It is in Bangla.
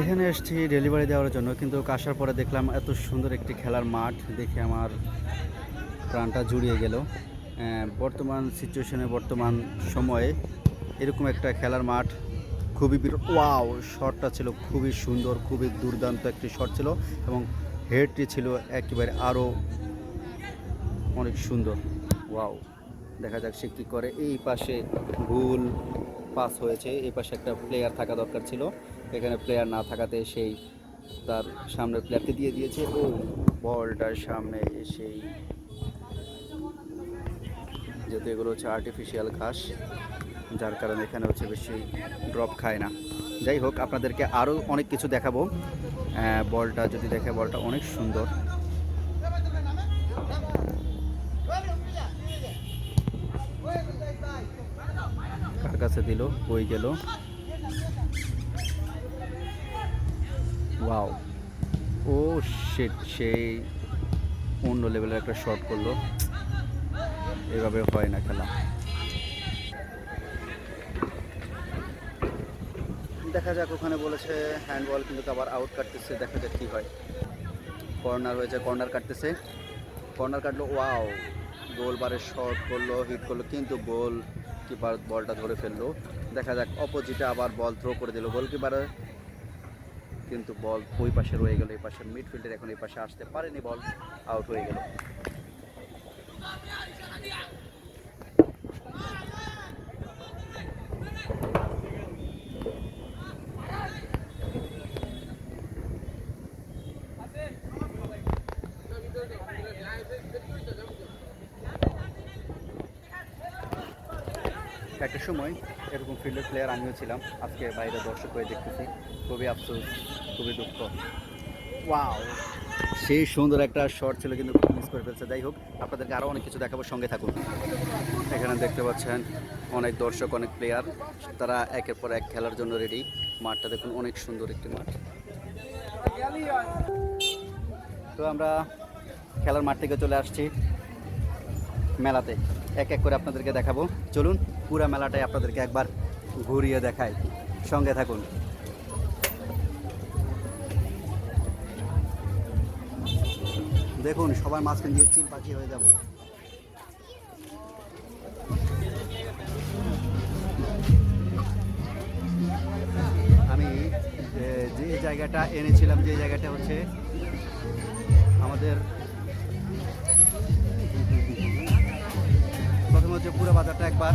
এখানে এসেছি ডেলিভারি দেওয়ার জন্য, কিন্তু আসার পরে দেখলাম এত সুন্দর একটি খেলার মাঠ দেখে আমার প্রাণটা জুড়িয়ে গেল। বর্তমান সিচুয়েশনে, বর্তমান সময়ে এরকম একটা খেলার মাঠ খুবই ওয়াও! শটটা ছিল খুবই সুন্দর, খুবই দুর্দান্ত একটি শট ছিল এবং হেডটি ছিল একেবারে আরও অনেক সুন্দর। ওয়াও! দেখা যাক সে কী করে। এই পাশে ভুল পাস হয়েছে, এই পাশে একটা প্লেয়ার থাকা দরকার ছিল, এখানে প্লেয়ার না থাকাতে সেই তার সামনের প্লেয়ারকে দিয়ে দিয়েছে। ও বলটার সামনে এসেই, যেহেতু এগুলো হচ্ছে আর্টিফিশিয়াল ঘাস, যার কারণে এখানে হচ্ছে বেশি ড্রপ খায় না। যাই হোক, আপনাদেরকে আরও অনেক কিছু দেখাবো। বলটা যদি দেখে, বলটা অনেক সুন্দর। কার কাছে দিল, কই গেল? ওয়াও! ও শিট! সেই অন্য লেভেলের একটা শট করলো। এভাবে হয় না খেলা। দেখা যাক, ওখানে বলেছে হ্যান্ডবল, কিন্তু আবার আউট কাটতেছে। দেখা যাক কী হয়। কর্নার হয়েছে, কর্নার কাটতেছে, কর্নার কাটলো। ওয়াও! গোল বারে শট করলো, হিট করলো, কিন্তু গোল কিপার বলটা ধরে ফেললো। দেখা যাক, অপোজিটে আবার বল থ্রো করে দিল গোলকিপারে, কিন্তু বল ওই পাশে রয়ে গেল। এই পাশের মিডফিল্ডার এখন এই পাশে আসতে পারেনি, বল আউট হয়ে গেল। একটা সময় এরকম ফিল্ডের প্লেয়ার আমিও ছিলাম, আজকে বাইরে দর্শক হয়ে দেখতেছি। খুবই আফসোস, খুবই দুঃখ। ওয়াও! সেই সুন্দর একটা শট ছিল, কিন্তু মিস করে ফেলছে। যাই হোক, আপনাদেরকে আরও অনেক কিছু দেখাবো, সঙ্গে থাকুন। এখানে দেখতে পাচ্ছেন অনেক দর্শক, অনেক প্লেয়ার, তারা একের পর এক খেলার জন্য রেডি। মাঠটা দেখুন, অনেক সুন্দর একটি মাঠ। তো আমরা খেলার মাঠ থেকে চলে আসছি মেলাতে, এক এক করে আপনাদেরকে দেখাবো। চলুন, পুরা মেলাটাই আপনাদেরকে একবার ঘুরিয়ে দেখাই, সঙ্গে থাকুন। দেখুন, সবার মাঝখান দিয়ে চিল পাখি হয়ে যাব। আমি যে জায়গাটা এনেছিলাম, যে জায়গাটা হচ্ছে আমাদের, প্রথমে হচ্ছে পুরো বাজারটা একবার